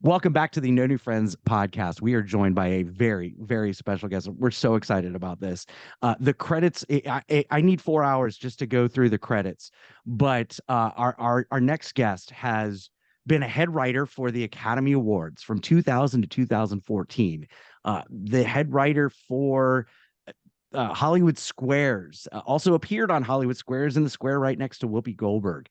Welcome back to the No New Friends podcast. We are joined by a very, very special guest. We're so excited about this. The credits, I need 4 hours just to go through the credits, but our next guest has been a head writer for the Academy Awards from 2000 to 2014, the head writer for Hollywood Squares, also appeared on Hollywood Squares in the square right next to Whoopi Goldberg,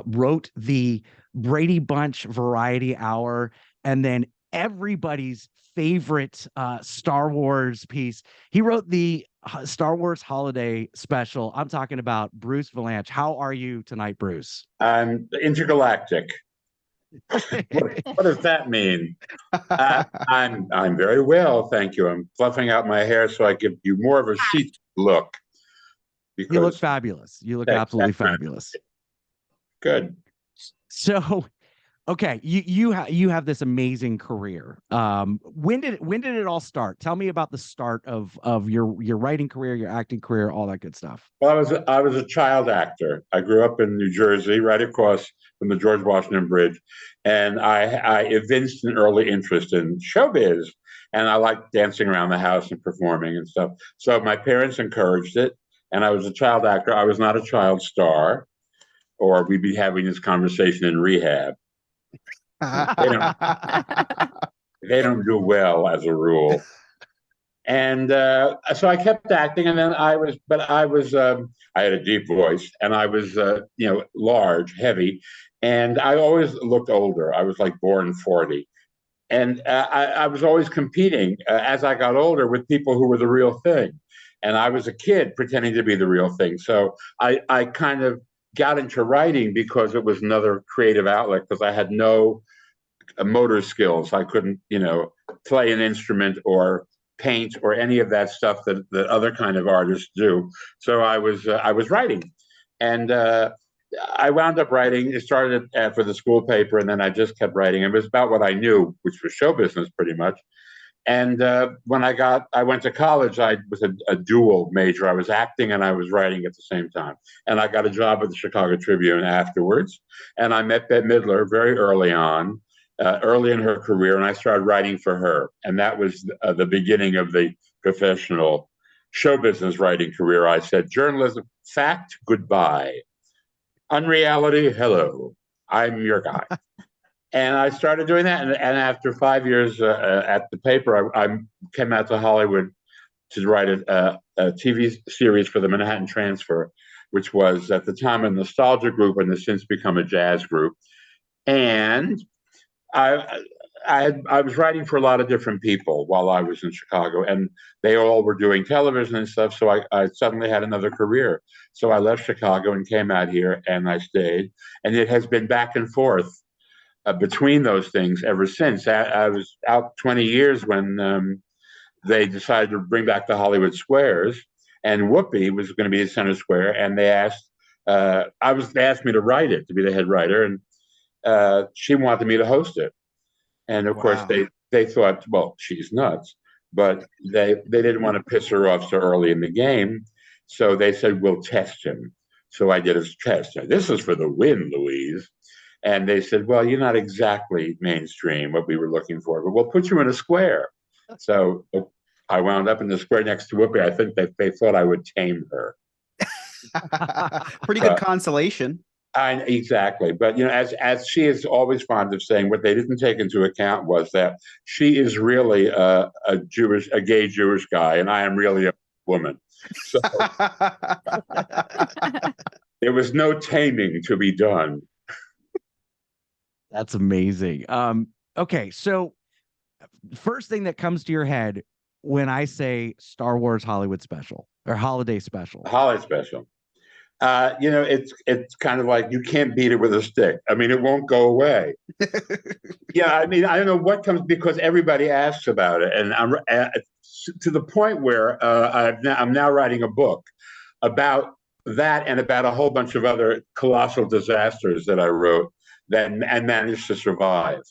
wrote the Brady Bunch Variety Hour, and then everybody's favorite Star Wars piece. He wrote the Star Wars Holiday Special. I'm talking about Bruce Vilanch. How are you tonight, Bruce? I'm intergalactic. What does that mean? I'm very well, thank you. I'm fluffing out my hair so I give you more of a chic look. You look Because fabulous. You look absolutely fabulous. Good. So, okay, you have this amazing career. When did it all start? Tell me about the start of your writing career, your acting career, all that good stuff. Well, I was a child actor. I grew up in New Jersey, right across from the George Washington Bridge, and I evinced an early interest in showbiz, and I liked dancing around the house and performing and stuff. So my parents encouraged it, and I was a child actor. I was not a child star, or we'd be having this conversation in rehab. They don't they don't do well as a rule. And so I kept acting, and then I had a deep voice, and I was, large, heavy, and I always looked older. I was like born 40. And I was always competing as I got older with people who were the real thing. And I was a kid pretending to be the real thing. So I kind of got into writing because it was another creative outlet, because I had no motor skills. I couldn't, play an instrument or paint or any of that stuff that other kind of artists do. So I was writing, and I wound up writing. It started for the school paper, and then I just kept writing. It was about what I knew, which was show business, pretty much. And when I went to college, I was a dual major. I was acting and I was writing at the same time. And I got a job at the Chicago Tribune afterwards. And I met Bette Midler very early on, early in her career, and I started writing for her. And that was the beginning of the professional show business writing career. I said, journalism, fact, goodbye. Unreality, hello. I'm your guy. And I started doing that. And after 5 years at the paper, I came out to Hollywood to write a TV series for the Manhattan Transfer, which was at the time a nostalgia group and has since become a jazz group. And I, I was writing for a lot of different people while I was in Chicago, and they all were doing television and stuff. So I suddenly had another career. So I left Chicago and came out here, and I stayed. And it has been back and forth between those things ever since. I was out 20 years when they decided to bring back the Hollywood Squares, and Whoopi was going to be the center square, and they asked me to write it, to be the head writer, and she wanted me to host it. And of course, Wow. they thought, well, she's nuts, but they didn't want to piss her off so early in the game, so they said we'll test him. So I did a test. Now, this is for the win, Louise. And they said, well, you're not exactly mainstream, what we were looking for, but we'll put you in a square. So I wound up in the square next to Whoopi. I think they thought I would tame her. Pretty good consolation. Exactly. But, as she is always fond of saying, what they didn't take into account was that she is really a gay Jewish guy, and I am really a woman. So there was no taming to be done. That's amazing. Okay, so first thing that comes to your head when I say Star Wars Hollywood Special or Holiday Special. Holiday Special. It's kind of like you can't beat it with a stick. I mean, it won't go away. Yeah, I mean, I don't know what comes, because everybody asks about it, and I'm to the point where I'm now writing a book about that and about a whole bunch of other colossal disasters that I wrote and managed to survive.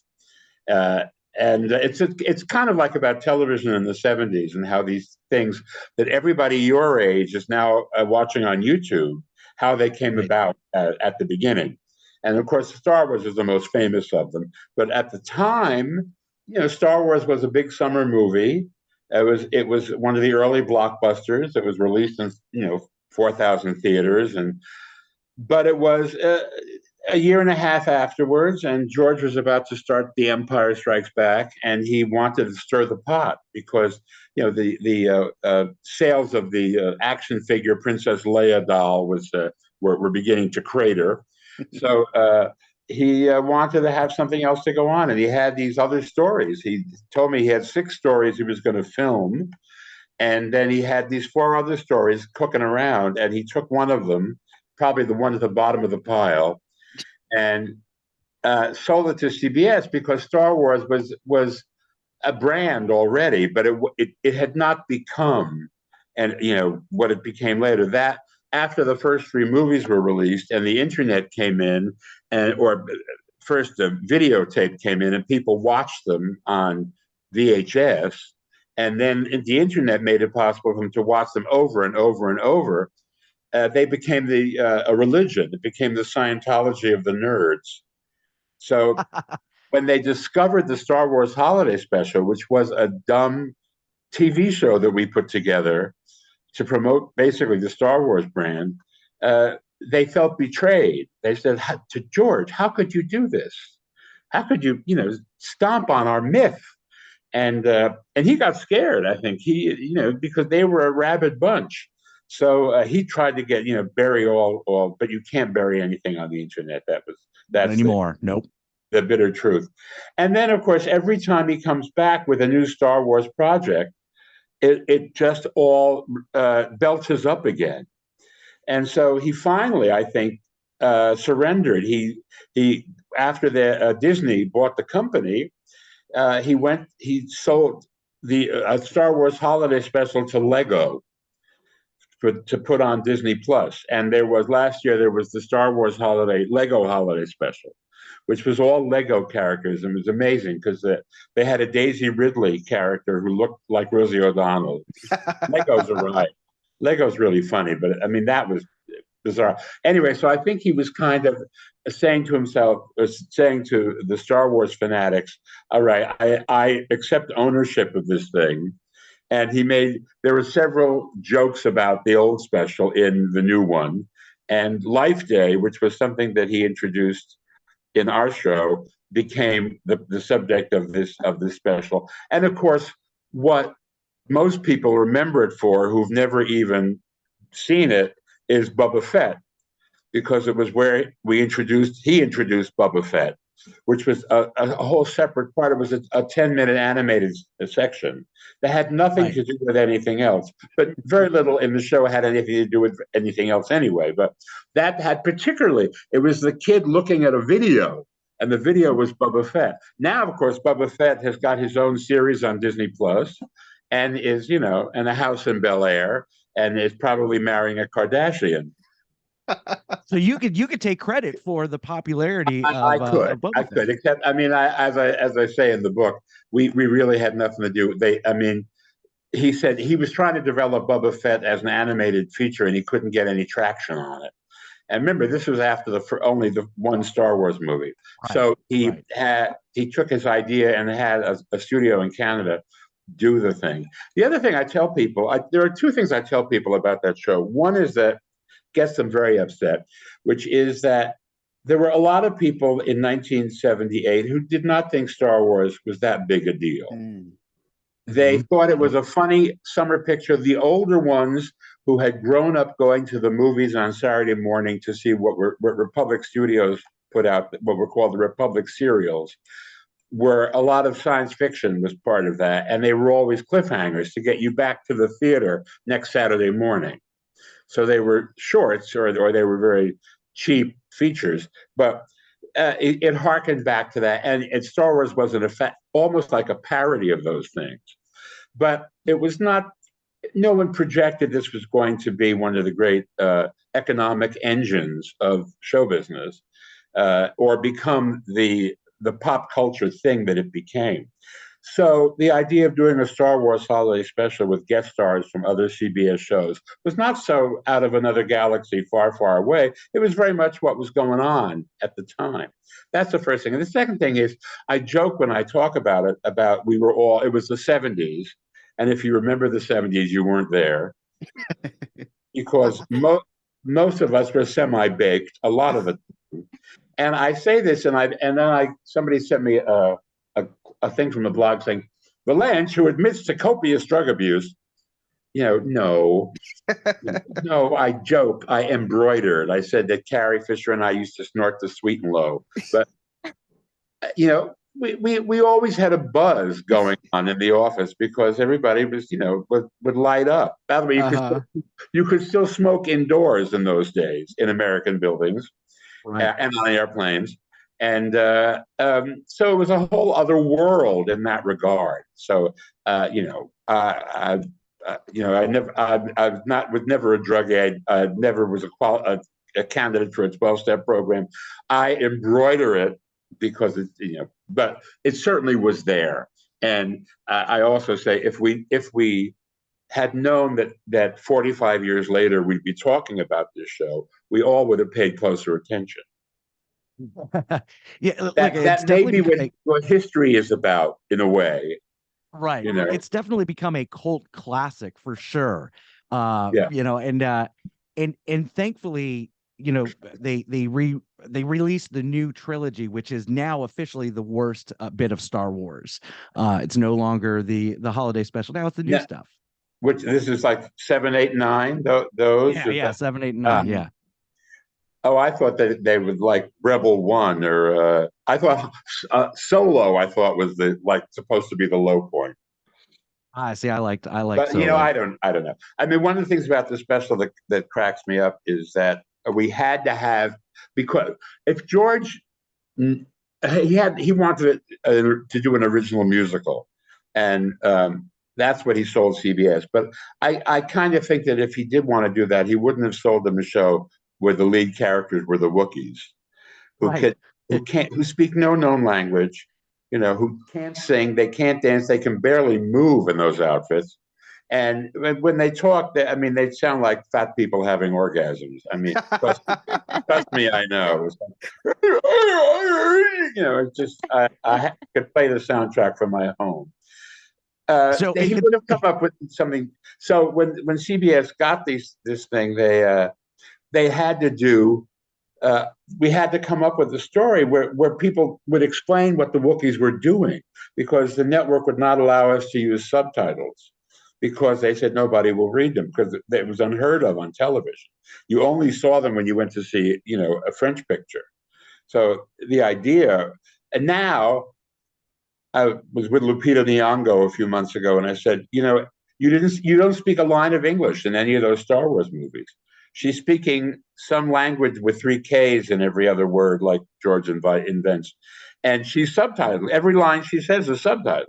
Uh, and it's kind of like about television in the 70s and how these things that everybody your age is now watching on YouTube, how they came about at the beginning. And of course, Star Wars is the most famous of them. But at the time, Star Wars was a big summer movie. It was one of the early blockbusters. It was released in 4,000 theaters, but it was a year and a half afterwards, and George was about to start The Empire Strikes Back, and he wanted to stir the pot because the sales of the action figure Princess Leia doll were beginning to crater. So he wanted to have something else to go on, and he had these other stories. He told me he had 6 stories he was going to film, and then he had these 4 other stories cooking around, and he took one of them, probably the one at the bottom of the pile, and sold it to CBS because Star Wars was a brand already, but it had not become, and what it became later. That after the first 3 movies were released and the internet came in, or first the videotape came in and people watched them on VHS, and then the internet made it possible for them to watch them over and over and over. They became a religion. It became the Scientology of the nerds. So when they discovered the Star Wars Holiday Special, which was a dumb TV show that we put together to promote basically the Star Wars brand, they felt betrayed. They said to George, "How could you do this? How could you, stomp on our myth?" And he got scared. I think because they were a rabid bunch. So he tried to get bury all, but you can't bury anything on the internet. That's Not anymore. Nope. The bitter truth. And then, of course, every time he comes back with a new Star Wars project, it just all belches up again. And so he finally, I think, surrendered. He after the Disney bought the company, he sold the Star Wars Holiday Special to Lego to put on Disney Plus. And last year there was the Star Wars Lego Holiday Special, which was all Lego characters, and it was amazing because they had a Daisy Ridley character who looked like Rosie O'Donnell. Lego's a ride. Lego's really funny, but I mean that was bizarre. Anyway, so I think he was kind of saying to himself, saying to the Star Wars fanatics, "All right, I accept ownership of this thing." And there were several jokes about the old special in the new one. And Life Day, which was something that he introduced in our show, became the subject of this special. And of course, what most people remember it for, who've never even seen it, is Boba Fett, because it was where he introduced Boba Fett, which was a whole separate part. It was a 10-minute animated section that had nothing to do with anything else, but very little in the show had anything to do with anything else anyway. But that had it was the kid looking at a video, and the video was Boba Fett. Now, of course, Boba Fett has got his own series on Disney Plus, and is in a house in Bel Air, and is probably marrying a Kardashian. So you could take credit for the popularity of Boba I could, except as I say in the book, we really had nothing to do. He said he was trying to develop Boba Fett as an animated feature, and he couldn't get any traction on it. And remember, this was after only the one Star Wars movie. Right. So he took his idea and had a studio in Canada do the thing. The other thing I tell people, there are 2 things I tell people about that show. One is that gets them very upset, which is that there were a lot of people in 1978 who did not think Star Wars was that big a deal. They thought it was a funny summer picture. The older ones who had grown up going to the movies on Saturday morning to see what Republic Studios put out, what were called the Republic serials, where a lot of science fiction was part of that. And they were always cliffhangers to get you back to the theater next Saturday morning. So they were shorts, or they were very cheap features, but it harkened back to that. And Star Wars was in effect almost like a parody of those things. But it was not. No one projected this was going to be one of the great economic engines of show business, or become the pop culture thing that it became. So the idea of doing a Star Wars holiday special with guest stars from other CBS shows was not so out of another galaxy far, far away. It was very much what was going on at the time. That's the first thing. And the second thing is, I joke when I talk about it, about it was the 70s. And if you remember the 70s, you weren't there because most of us were semi-baked, a lot of it. And I say this, and then somebody sent me a thing from the blog saying, Vilanch, who admits to copious drug abuse, no, no, I joke, I embroidered. I said that Carrie Fisher and I used to snort the sweet and low, but we always had a buzz going on in the office because everybody was, would light up. By the way, you could still smoke indoors in those days in American buildings, right, and on airplanes. And so it was a whole other world in that regard. So, I was never a druggie. I never was a candidate for a 12-step program. I embroider it because it's, but it certainly was there. And I also say, if we had known that 45 years later we'd be talking about this show, we all would have paid closer attention. Yeah, that may be what history is about in a way, right? It's definitely become a cult classic for sure. And thankfully, they released the new trilogy, which is now officially the worst bit of Star Wars. It's no longer the holiday special. Now it's the new stuff. Which this is like 7, 8, 9. Those. Yeah, 7, 8, 9. Yeah. Oh, I thought that they would like Rebel One, or I thought Solo. I thought was supposed to be the low point. I see. I like. But Solo. I don't know. I mean, one of the things about the special that cracks me up is that we had to have, because if George, he wanted to do an original musical, and that's what he sold CBS. But I kind of think that if he did want to do that, he wouldn't have sold them a show where the lead characters were the Wookiees, who speak no known language, who can't sing, they can't dance, they can barely move in those outfits. And when they talk, they sound like fat people having orgasms. I mean, trust me, I know. It's just I could play the soundtrack from my home. So he would have come up with something. So when CBS got this thing, they had to do. We had to come up with a story where people would explain what the Wookiees were doing, because the network would not allow us to use subtitles, because they said nobody will read them, because it was unheard of on television. You only saw them when you went to see, a French picture. So the idea, and now I was with Lupita Nyong'o a few months ago, and I said, you don't speak a line of English in any of those Star Wars movies. She's speaking some language with 3 Ks in every other word, like George invents. And she's subtitled. Every line she says is subtitled.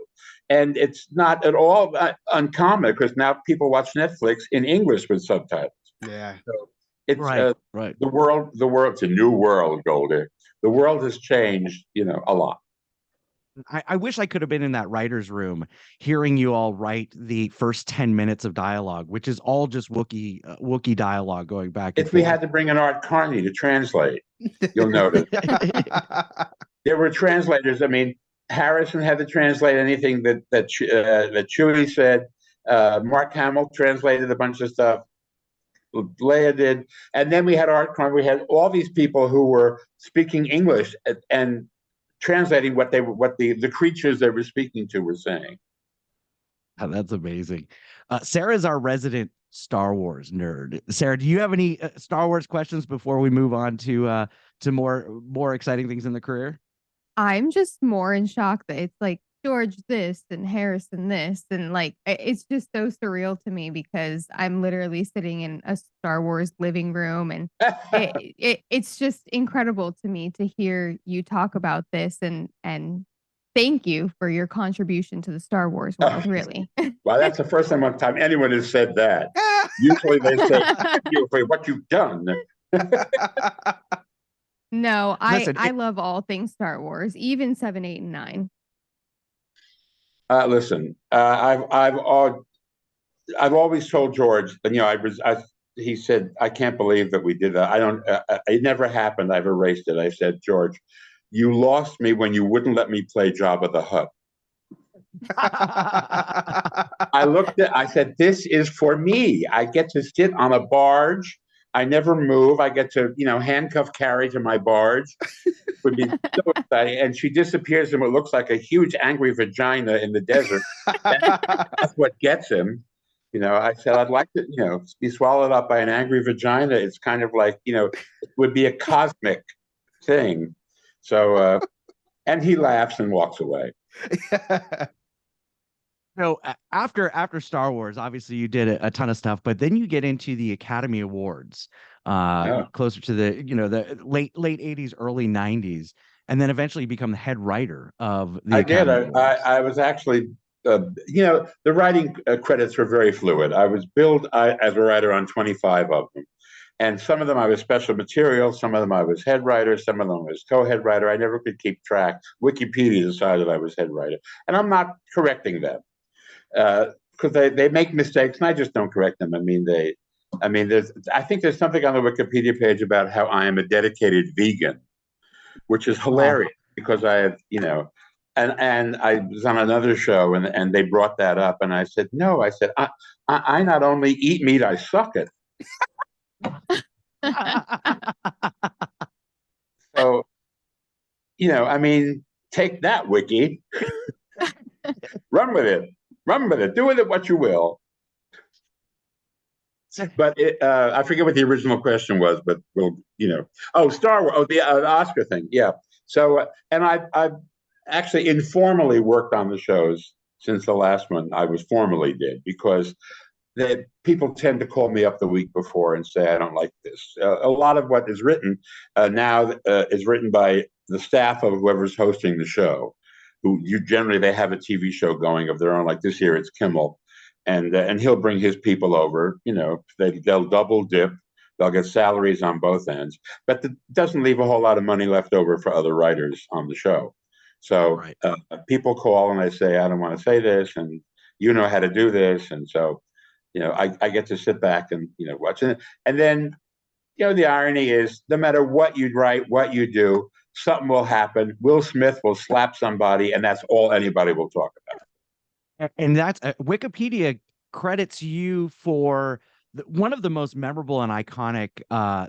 And it's not at all uncommon, because now people watch Netflix in English with subtitles. Yeah. So it's right. The world, it's a new world, Goldie. The world has changed, a lot. I wish I could have been in that writer's room hearing you all write the first 10 minutes of dialogue, which is all just Wookiee dialogue going back and forth. If we had to bring in Art Carney to translate, you'll notice. There were translators. I mean, Harrison had to translate anything that Chewie said. Mark Hamill translated a bunch of stuff. Leia did. And then we had Art Carney. We had all these people who were speaking English and translating what the creatures they were speaking to were saying. Oh, that's amazing. Sarah's our resident Star Wars nerd. Sarah, do you have any Star Wars questions before we move on to more exciting things in the career? I'm just more in shock that it's like George this and Harrison this, and it's just so surreal to me, because I'm literally sitting in a Star Wars living room, and it's just incredible to me to hear you talk about this, and thank you for your contribution to the Star Wars world, really. Well, that's the first time anyone has said that. Usually they say, thank you for what you've done. No, I love all things Star Wars, even 7, 8, and 9. Listen, I've always told George, and he said, I can't believe that we did that. I don't, it never happened. I've erased it. I said, George, you lost me when you wouldn't let me play Jabba the Hutt. I said, this is for me. I get to sit on a barge. I never move. I get to, handcuff Carrie to my barge. Would be so exciting. And she disappears in what looks like a huge angry vagina in the desert. That's what gets him. I said, I'd like to, be swallowed up by an angry vagina. It's kind of like, it would be a cosmic thing. So, and he laughs and walks away. So after Star Wars, obviously you did a ton of stuff, but then you get into the Academy Awards, closer to the late 80s, early 90s, and then eventually become the head writer of the Academy Awards. I was actually, the writing credits were very fluid. I was billed as a writer on 25 of them. And some of them I was special material, some of them I was head writer, some of them I was co-head writer. I never could keep track. Wikipedia decided I was head writer. And I'm not correcting them because they make mistakes and I just don't correct them. I think there's something on the Wikipedia page about how I am a dedicated vegan, which is hilarious because I have, and I was on another show and they brought that up and I said, no, I not only eat meat, I suck it. So, take that, Wiki. Run with it. Do with it what you will. But I forget what the original question was, but Star Wars, the Oscar thing. Yeah. So, and I've actually informally worked on the shows since the last one I was formally did because people tend to call me up the week before and say, I don't like this. A lot of what is written now is written by the staff of whoever's hosting the show, generally they have a TV show going of their own. Like this year, it's Kimmel, and he'll bring his people over. They'll double dip. They'll get salaries on both ends, but it doesn't leave a whole lot of money left over for other writers on the show. So right. People call and they say, I don't want to say this, and you know how to do this, and so. I get to sit back and, watch it. And then, the irony is no matter what you write, what you do, something will happen. Will Smith will slap somebody, and that's all anybody will talk about. And that's Wikipedia credits you for one of the most memorable and iconic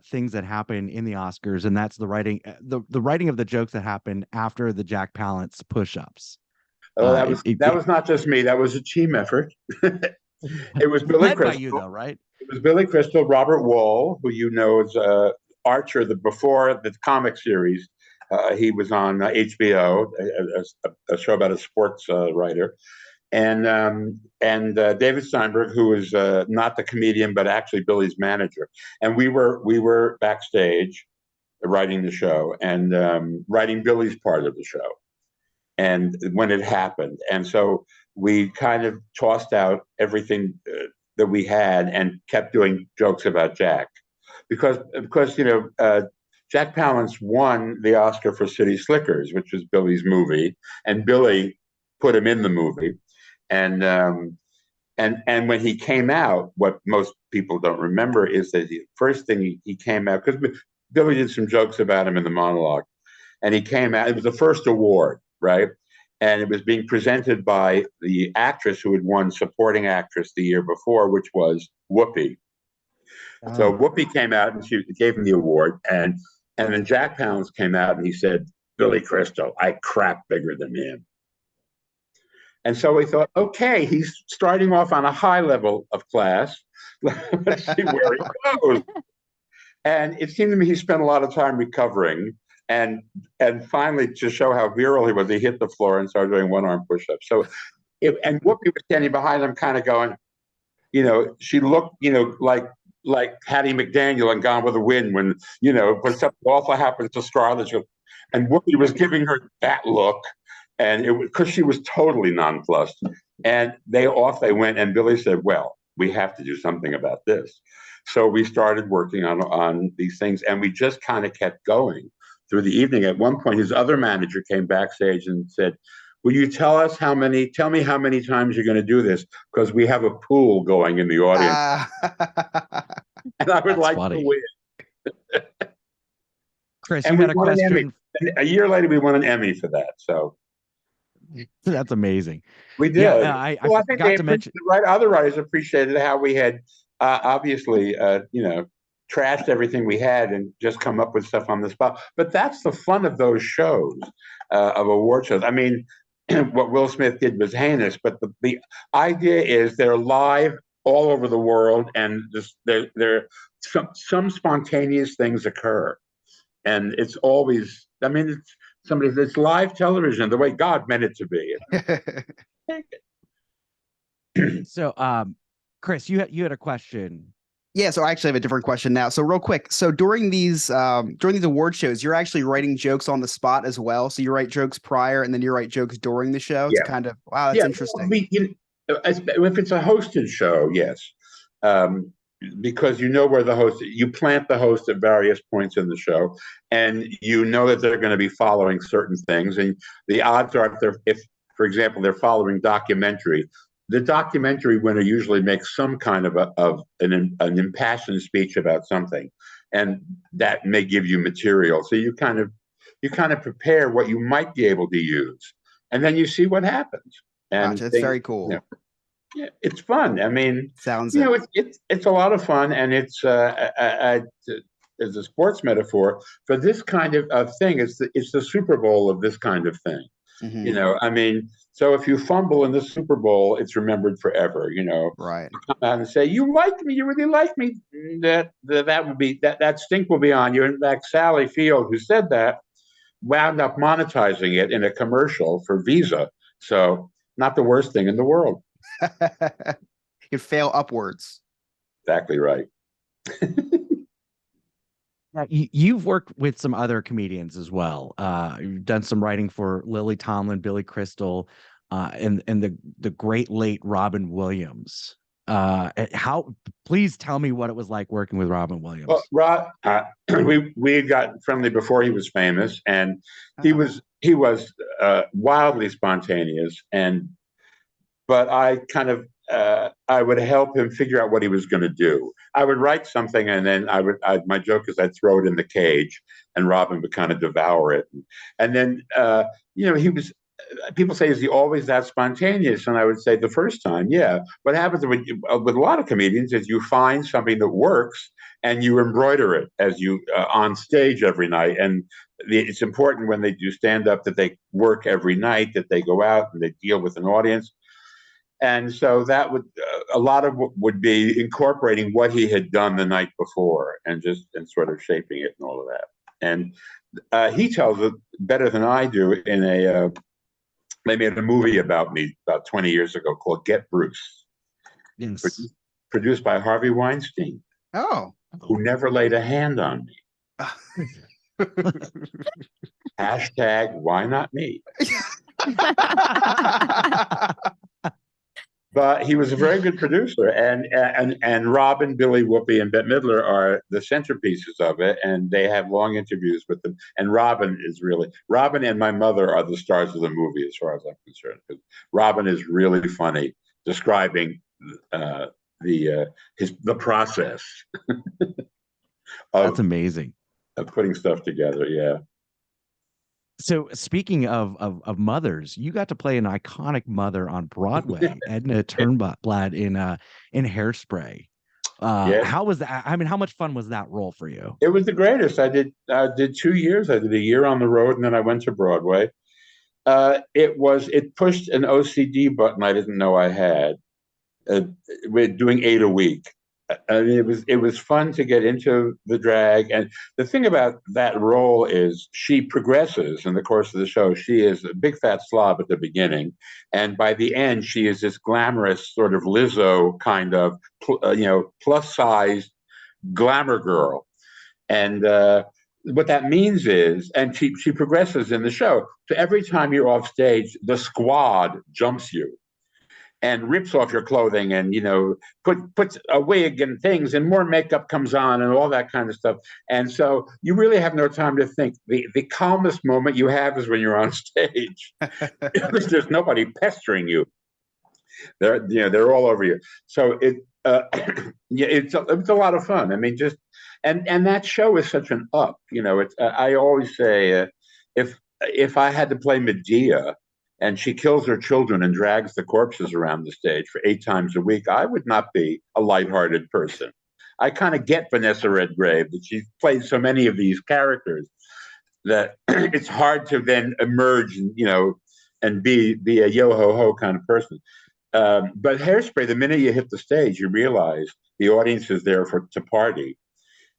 things that happen in the Oscars, and that's the writing, the writing of the jokes that happened after the Jack Palance push-ups. Oh, that was not just me. That was a team effort. It was Billy Crystal. By you, though, right? It was Billy Crystal, Robert Wall, who is Archer, before the comic series. He was on HBO, a show about a sports writer, and David Steinberg, who is not the comedian but actually Billy's manager. And we were backstage writing the show and writing Billy's part of the show. And when it happened, and so we kind of tossed out everything that we had and kept doing jokes about Jack, because Jack Palance won the Oscar for City Slickers, which was Billy's movie, and Billy put him in the movie, and when he came out, what most people don't remember is that the first thing he came out, because Billy did some jokes about him in the monologue, and he came out. It was the first award. Right. And it was being presented by the actress who had won supporting actress the year before, which was Whoopi. Oh. So Whoopi came out and she gave him the award. And then Jack Palance came out and he said, Billy Crystal, I crap bigger than him. And so we thought, okay, he's starting off on a high level of class. Let's see where he goes. And it seemed to me he spent a lot of time recovering. And finally, to show how virile he was, he hit the floor and started doing one-arm push-ups. So, and Whoopi was standing behind him, kind of going, she looked, like Hattie McDaniel and Gone with the Wind when when something awful happens to Scarlett, and Whoopi was giving her that look, and it was because she was totally nonplussed. And off they went, and Billy said, "Well, we have to do something about this." So we started working on these things, and we just kind of kept going through the evening. At one point, his other manager came backstage and said, will you tell me how many times you're going to do this? Because we have a pool going in the audience. And I would like to win. Chris, And you we got a won an Emmy. question? A year later, we won an Emmy for that. So That's amazing. we did. Yeah, I think forgot to mention. other writers appreciated how we had obviously, trashed everything we had and just come up with stuff on the spot. But that's the fun of those shows, of award shows. I mean, what Will Smith did was heinous, but the idea is they're live all over the world, and there some spontaneous things occur, and it's always. I mean, it's live television the way God meant it to be. So, Chris, you had a question. Yeah, so I actually have a different question now. So real quick, so during these award shows, you're actually writing jokes on the spot as well. So you write jokes prior, and then you write jokes during the show. Yeah. To kind of that's interesting. If it's a hosted show, yes, because you know where you plant the host at various points in the show, and you know that they're going to be following certain things, and the odds are if for example, they're following documentary. The documentary winner usually makes some kind of an impassioned speech about something, and that may give you material. So you kind of prepare what you might be able to use, and then you see what happens. And gotcha. It's very cool. Yeah, it's fun. I mean, sounds it's a lot of fun, and it's as a sports metaphor for this kind of thing. It's the Super Bowl of this kind of thing. Mm-hmm. I mean, so if you fumble in the Super Bowl, it's remembered forever. Right. You come out and say, "You liked me, you really liked me." That would be that stink will be on you. In fact, Sally Field, who said that, wound up monetizing it in a commercial for Visa. So not the worst thing in the world. You fail upwards. Exactly right. Now, you've worked with some other comedians as well. You've done some writing for Lily Tomlin, Billy Crystal, and the great late Robin Williams. Please tell me what it was like working with Robin Williams. Well, Rob, we had gotten friendly before he was famous, and he was wildly spontaneous, but I kind of I would help him figure out what he was going to do. I would write something, and then my joke is I'd throw it in the cage, and Robin would kind of devour it. And then he was. People say, is he always that spontaneous? And I would say the first time, yeah. What happens with a lot of comedians is you find something that works and you embroider it as you on stage every night. And it's important when they do stand up that they work every night, that they go out and they deal with an audience. And so that would a lot of would be incorporating what he had done the night before and sort of shaping it and all of that. And he tells it better than I do they made a movie about me about 20 years ago called Get Bruce. Yes. Produced by Harvey Weinstein. Oh. Who never laid a hand on me. Hashtag why not me? But he was a very good producer, and Robin, Billy, Whoopi, and Bette Midler are the centerpieces of it, and they have long interviews with them. And Robin and my mother are the stars of the movie, as far as I'm concerned. Because Robin is really funny, describing the process. That's amazing. Of putting stuff together, yeah. So speaking of mothers, you got to play an iconic mother on Broadway, Edna Turnblad in Hairspray. How was that? I mean, how much fun was that role for you? It was the greatest. I did 2 years. I did a year on the road, and then I went to Broadway. It pushed an OCD button I didn't know I had. We're doing 8 a week. I mean, it was fun to get into the drag, and the thing about that role is she progresses in the course of the show. She is a big fat slob at the beginning, and by the end, she is this glamorous sort of Lizzo kind of plus size glamour girl, and what that means is, and she progresses in the show. So every time you're off stage, the squad jumps you. and rips off your clothing and, puts a wig and things and more makeup comes on and all that kind of stuff. And so you really have no time to think. The calmest moment you have is when you're on stage. There's nobody pestering you. They're all over you. So yeah, it's a lot of fun. I mean, just and that show is such an up. It's I always say if I had to play Medea and she kills her children and drags the corpses around the stage for 8 times a week, I would not be a lighthearted person. I kind of get Vanessa Redgrave that she played so many of these characters that it's hard to then emerge and be a yo ho ho kind of person. But Hairspray, the minute you hit the stage, you realize the audience is there to party,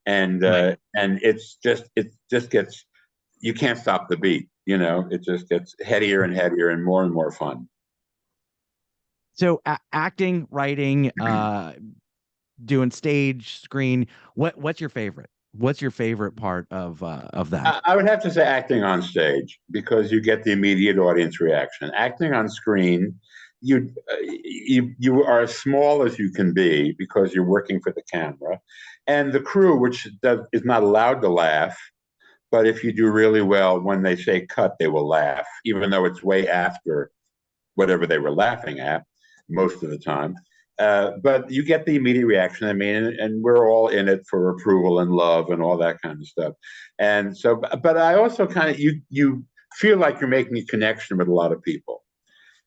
and it just gets, you can't stop the beat. It just gets headier and headier and more fun. So acting, writing, doing stage, screen. What's your favorite? What's your favorite part of that? I would have to say acting on stage, because you get the immediate audience reaction. Acting on screen, you are as small as you can be because you're working for the camera, and the crew, which is not allowed to laugh. But if you do really well, when they say cut, they will laugh, even though it's way after whatever they were laughing at most of the time. But you get the immediate reaction. I mean, and we're all in it for approval and love and all that kind of stuff. And so, but I also kind of, you feel like you're making a connection with a lot of people.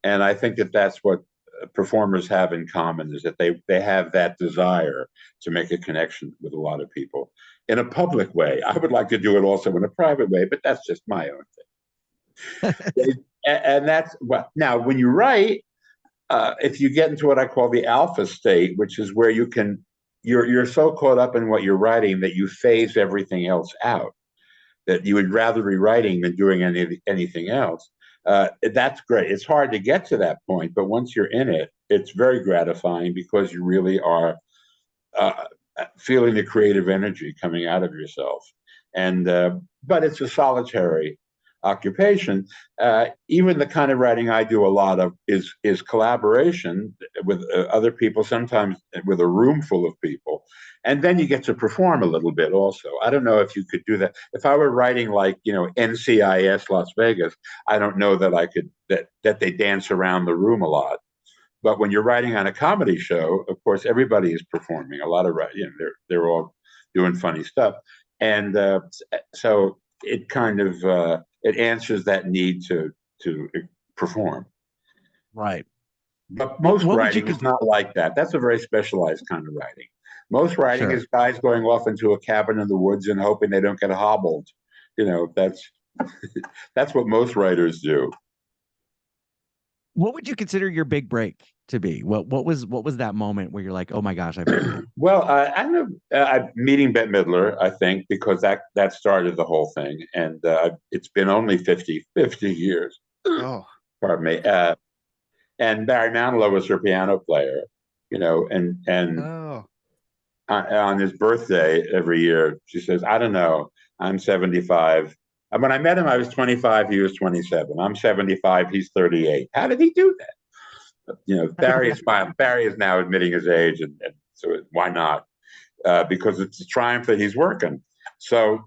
And I think that that's what performers have in common, is that they have that desire to make a connection with a lot of people in a public way. I would like to do it also in a private way, but that's just my own thing. And that's well. Now, when you write, if you get into what I call the alpha state, which is where you're so caught up in what you're writing that you phase everything else out, that you would rather be writing than doing anything else. That's great. It's hard to get to that point, but once you're in it, it's very gratifying because you really are feeling the creative energy coming out of yourself. And but it's a solitary occupation. Even the kind of writing I do a lot of is collaboration with other people, sometimes with a room full of people. And then you get to perform a little bit also. I don't know if you could do that. If I were writing like, NCIS Las Vegas, I don't know that I could, that they dance around the room a lot. But when you're writing on a comedy show, of course, everybody is performing. A lot of they're all doing funny stuff. And so it kind of, it answers that need to perform. Right. But most writing is not like that. That's a very specialized kind of writing. Most writing is guys going off into a cabin in the woods and hoping they don't get hobbled. That's that's what most writers do. What would you consider your big break to be? What was that moment where you're like, oh my gosh, I made it? Well, I know meeting Bette Midler, I think, because that started the whole thing, and it's been only 50 years. Oh, pardon me. And Barry Manilow was her piano player, and on his birthday every year, she says, I don't know, I'm 75. When I met him, I was 25, he was 27. I'm 75, he's 38. How did he do that? Barry is fine. Barry is now admitting his age, and so why not? Because it's a triumph that he's working. So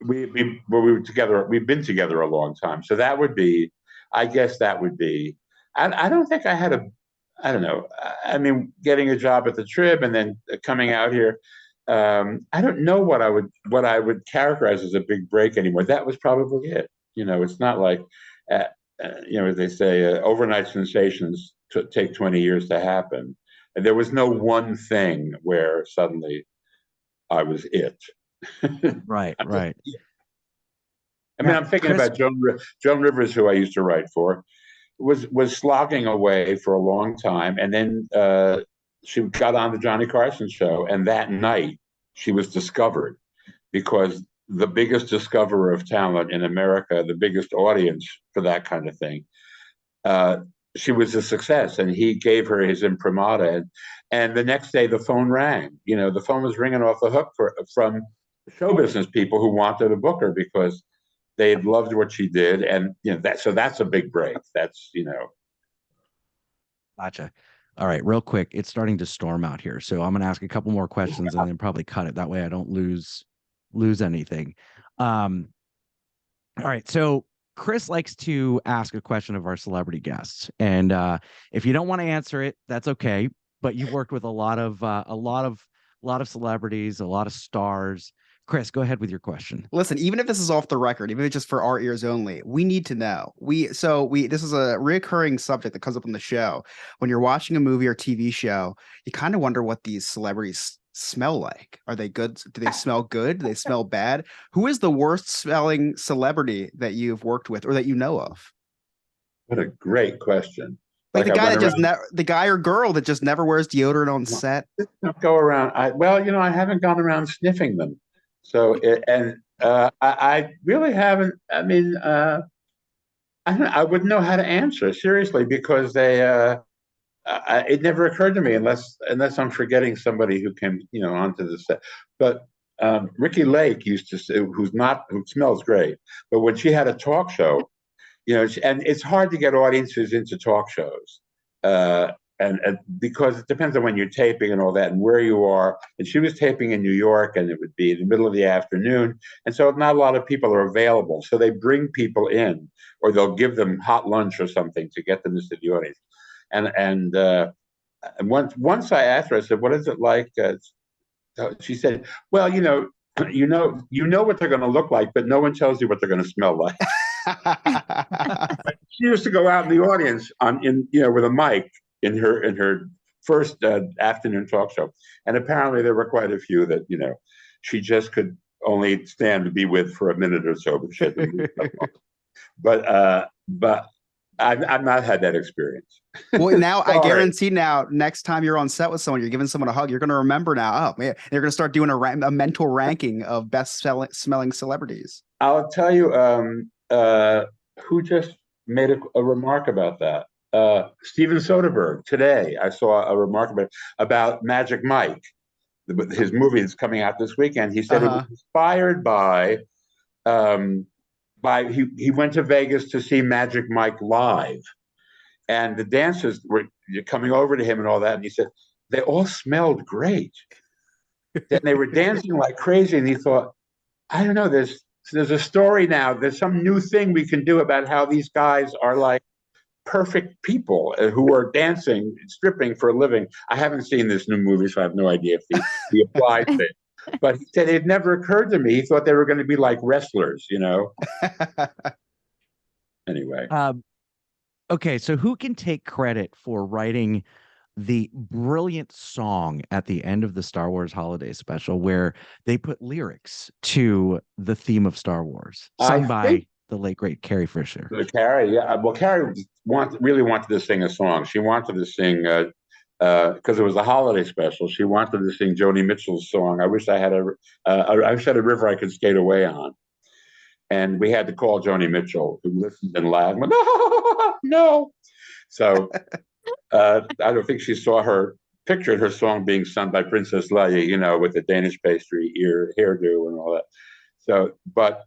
we were together. We've been together a long time. So that would be, I guess that would be. I don't think I had I don't know. I mean, getting a job at the Trib and then coming out here. I don't know what I would characterize as a big break anymore. That was probably it. It's not like, as they say, overnight sensations take 20 years to happen. And there was no one thing where suddenly I was it. Right. I mean, I'm thinking about Joan Rivers, who I used to write for, was slogging away for a long time, and then she got on the Johnny Carson show, and that night she was discovered, because the biggest discoverer of talent in America, the biggest audience for that kind of thing, she was a success, and he gave her his imprimatur. And the next day the phone rang. The phone was ringing off the hook from show business people who wanted to book her because they loved what she did. And so that's a big break. That's Gotcha. All right, real quick. It's starting to storm out here, so I'm gonna ask a couple more questions and then probably cut it. That way I don't lose anything. Um, all right, so Chris likes to ask a question of our celebrity guests, and if you don't want to answer it, that's okay. But you've worked with a lot of celebrities, a lot of stars. Chris, go ahead with your question. Listen, even if this is off the record, even if it's just for our ears only, we need to know. This is a reoccurring subject that comes up on the show. When you're watching a movie or TV show, you kind of wonder what these celebrities smell like. Are they good? Do they smell good? Do they smell bad? Who is the worst smelling celebrity that you've worked with or that you know of? What a great question. Like the I guy went that just around, never, the guy or girl that just never wears deodorant on set. don't go around. I haven't gone around sniffing them. So, I really haven't. I mean, I wouldn't know how to answer seriously because it never occurred to me unless I'm forgetting somebody who came, onto the set. But Ricky Lake used to say, who smells great, but when she had a talk show, and it's hard to get audiences into talk shows, and because it depends on when you're taping and all that and where you are. And she was taping in New York, and it would be in the middle of the afternoon, and so not a lot of people are available. So they bring people in, or they'll give them hot lunch or something to get them into the audience. And once I asked her, I said, "What is it like?" She said, "Well, you know what they're going to look like, but no one tells you what they're going to smell like." She used to go out in the audience with a mic in her first afternoon talk show, and apparently there were quite a few that she just could only stand to be with for a minute or so, but she had to move. But I've not had that experience. Well, now I Sorry. guarantee now, next time you're on set with someone, you're giving someone a hug, you're going to remember now. Oh, man, they're going to start doing a mental ranking of best smelling celebrities. I'll tell you who just made a remark about that. Steven Soderbergh today. I saw a remark about Magic Mike, his movie that's coming out this weekend. He said it was inspired by he went to Vegas to see Magic Mike live, and the dancers were coming over to him and all that, and he said they all smelled great. And they were dancing like crazy, and he thought, I don't know, there's a story now. There's some new thing we can do about how these guys are like perfect people who are dancing, stripping for a living. I haven't seen this new movie, so I have no idea if he applied it. But he said it never occurred to me. He thought they were going to be like wrestlers, Anyway. Okay, so who can take credit for writing the brilliant song at the end of the Star Wars Holiday Special where they put lyrics to the theme of Star Wars, sung by the late great Carrie Fisher? Carrie, yeah. Well, Carrie really wanted to sing a song. She wanted to sing because it was a holiday special. She wanted to sing Joni Mitchell's song. I wish I had a river I could skate away on. And we had to call Joni Mitchell, who listened and laughed. Went, no. So I don't think she pictured her song being sung by Princess Leia, with the Danish pastry hairdo and all that. So, but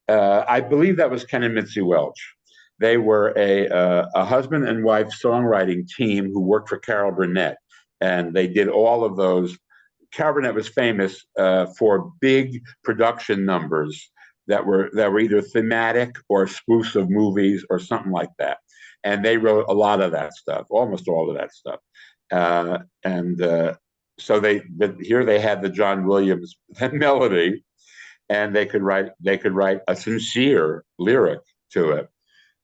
I believe that was Ken and Mitzi Welch. They were a husband and wife songwriting team who worked for Carol Burnett, and they did all of those. Carol Burnett was famous for big production numbers that were either thematic or spoofs of movies or something like that. And they wrote a lot of that stuff, almost all of that stuff. So here they had the John Williams melody, and they could write a sincere lyric to it.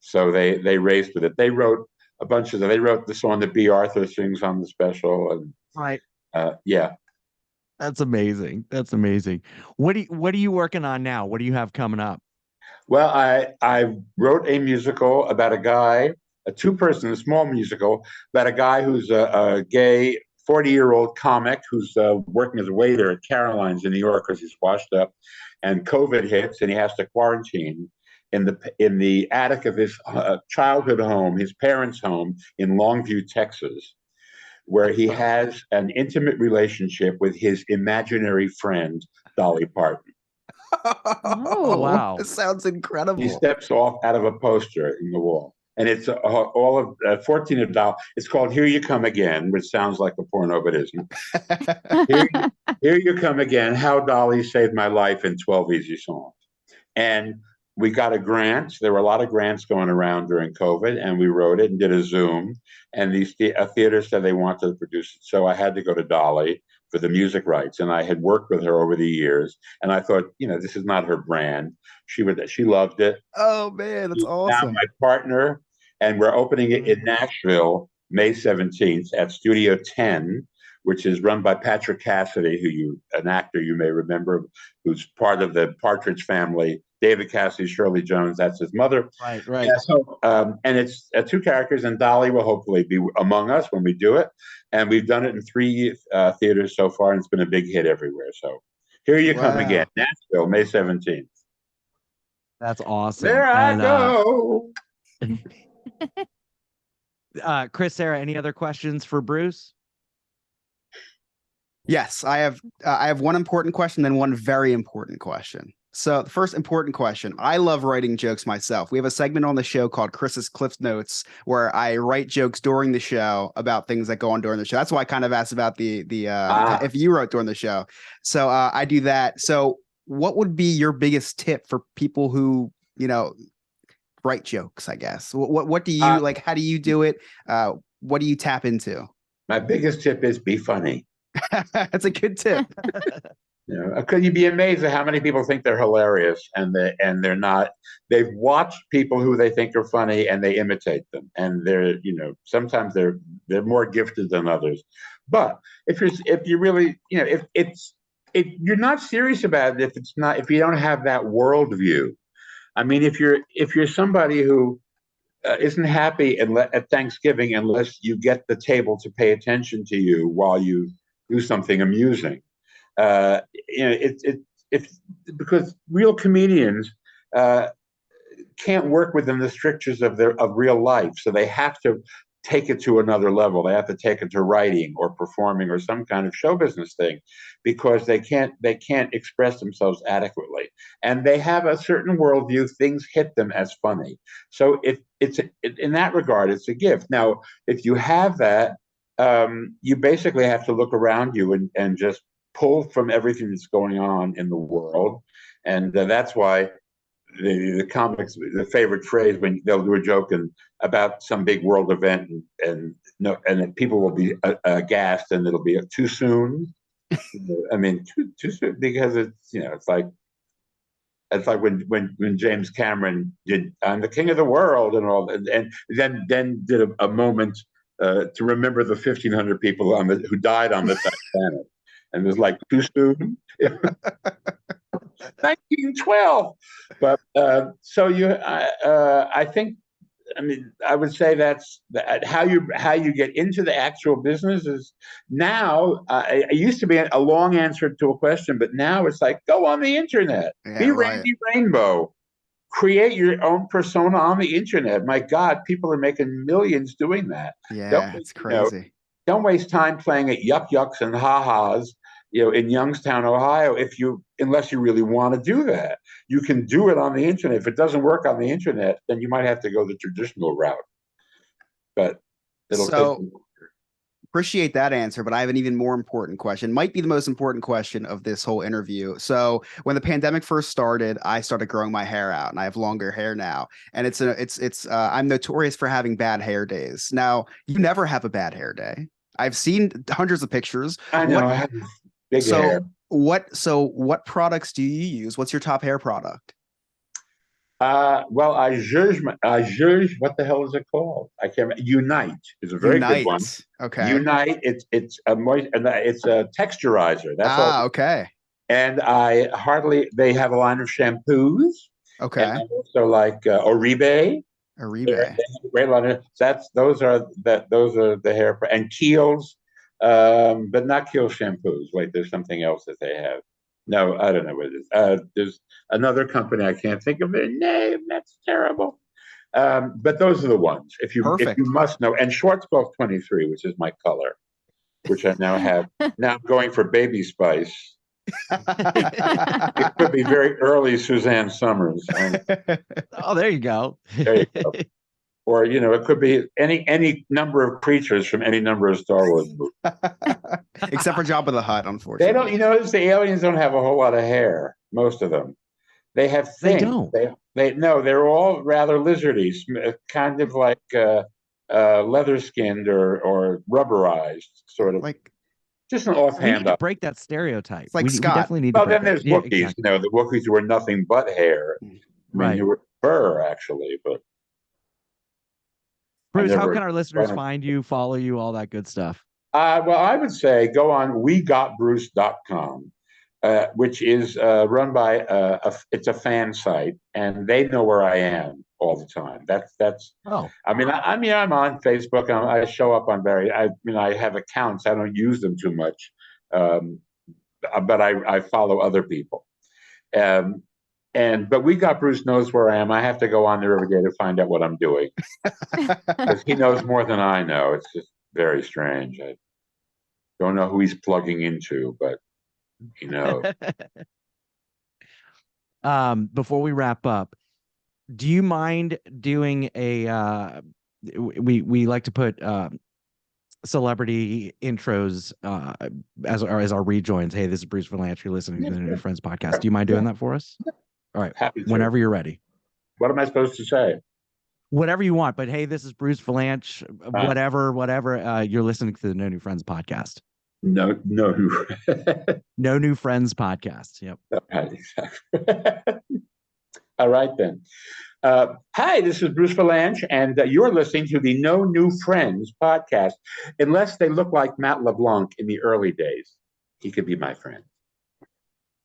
So they raced with it. They wrote a bunch of them. They wrote the song that B. Arthur sings on the special, and right. Yeah. That's amazing. That's amazing. What are you working on now? What do you have coming up? Well, I wrote a musical about a guy, a two-person, a small musical about a guy who's a gay 40-year-old comic who's working as a waiter at Caroline's in New York because he's washed up, and COVID hits and he has to quarantine in the attic of his childhood home, his parents' home in Longview, Texas, where he has an intimate relationship with his imaginary friend, Dolly Parton. Oh, wow. That sounds incredible. He steps off out of a poster in the wall. and it's all of 14 of Dolly. It's called "Here You Come Again," which sounds like a porno, but isn't. Here, Here You Come Again: How Dolly Saved My Life in 12 Easy Songs. And we got a grant. There were a lot of grants going around during COVID, and we wrote it and did a Zoom. And a theater said they wanted to produce it, so I had to go to Dolly for the music rights. And I had worked with her over the years, and I thought, this is not her brand. She loved it. Oh man, that's She's now awesome. my partner, and we're opening it in Nashville May 17th at Studio 10, which is run by Patrick Cassidy, an actor you may remember, who's part of the Partridge Family. David Cassidy, Shirley Jones, that's his mother. Right. Yeah, so, and it's two characters, and Dolly will hopefully be among us when we do it. And we've done it in 3 theaters so far, and it's been a big hit everywhere. So Here You Come Again, Nashville, May 17th. That's awesome. There I go. Chris, Sarah, any other questions for Bruce? Yes, I have one important question, then one very important question. So the first important question, I love writing jokes myself. We have a segment on the show called Chris's Cliff Notes, where I write jokes during the show about things that go on during the show. That's why I kind of asked about the if you wrote during the show. So I do that. So what would be your biggest tip for people who, write jokes, I guess? What do you like? How do you do it? What do you tap into? My biggest tip is be funny. That's a good tip. Could you be amazed at how many people think they're hilarious and they're not? They've watched people who they think are funny and they imitate them, and they're sometimes they're more gifted than others. But if you really if you're not serious about it, if you don't have that worldview. I mean, if you're somebody who isn't happy at Thanksgiving unless you get the table to pay attention to you while you do something amusing. It's because real comedians can't work within the strictures of real life, so they have to take it to another level. They have to take it to writing or performing or some kind of show business thing, because they can't express themselves adequately, and they have a certain worldview. Things hit them as funny, so it's in that regard, it's a gift. Now, if you have that, you basically have to look around you and just pull from everything that's going on in the world. And that's why the comics, the favorite phrase when they'll do a joke about some big world event, and then people will be aghast, and it'll be too soon. I mean, too soon, because it's like when James Cameron did "I'm the King of the World" and all, and then did a moment to remember the 1,500 people who died on the Titanic. And it was like, too soon. 1912. But so I think, I would say that's how you get into the actual business is now. It used to be a long answer to a question, but now it's like, go on the internet, be Randy Rainbow, create your own persona on the internet. My God, people are making millions doing that. Yeah, it's crazy. Don't waste time playing at yuck yucks and ha-has, in Youngstown, Ohio, unless you really want to do that. You can do it on the internet. If it doesn't work on the internet, then you might have to go the traditional route. But appreciate that answer, but I have an even more important question. Might be the most important question of this whole interview. So when the pandemic first started, I started growing my hair out, and I have longer hair now. And I'm notorious for having bad hair days. Now, you never have a bad hair day. I've seen hundreds of pictures. I know. I have big hair. What products do you use? What's your top hair product? Well, I judge. What the hell is it called? I can't. Unite is a very good one. Okay. Unite. It's a texturizer. That's all. Okay. And they have a line of shampoos. Okay. And I also like Oribe. Oribe. They have a great line of those are the hair, and Kiehl's, but not Kiehl shampoos. Wait, there's something else that they have. No, I don't know what it is. There's another company, I can't think of their name. That's terrible. But those are the ones. If you must know. And Schwarzkopf 23, which is my color, which I now have. Now I'm going for Baby Spice. It could be very early Suzanne Summers. Oh, there you go. There you go. or it could be any number of creatures from any number of Star Wars movies. Except for Jabba the Hutt, They unfortunately. don't. You notice the aliens don't have a whole lot of hair. Most of them. They have They things. don't. They no. They're all rather lizardy, kind of like leather skinned or rubberized, sort of. Like Just an We need offhand to up. break that stereotype. It's like we Scott. definitely need to Well, break then there's that. Yeah, Wookiees. exactly. The Wookiees who were nothing but hair. I mean, Right. they were fur actually, but Bruce, how never- can our listeners find you, follow you, all that good stuff? Well, I would say go on wegotbruce.com, which is run by it's a fan site, and they know where I am all the time. That's. Oh, I mean, I'm on Facebook. I show up on I have accounts. I don't use them too much, but I follow other people. But We Got Bruce knows where I am. I have to go on there every day to find out what I'm doing because he knows more than I know. It's just very strange. I don't know who he's plugging into, but he knows. Before we wrap up, do you mind doing a we like to put celebrity intros as our rejoins. Hey, this is Bruce Vilanch. You're listening to the New Friends podcast. Do you mind doing that for us? All right. Happy to. Whenever you're ready. What am I supposed to say? Whatever you want. But hey, this is Bruce Vilanch. Whatever. You're listening to the No New Friends podcast. No. No New Friends podcast. Yep. Exactly. All right then. Hi, this is Bruce Vilanch, and you're listening to the No New Friends podcast. Unless they look like Matt LeBlanc in the early days, he could be my friend.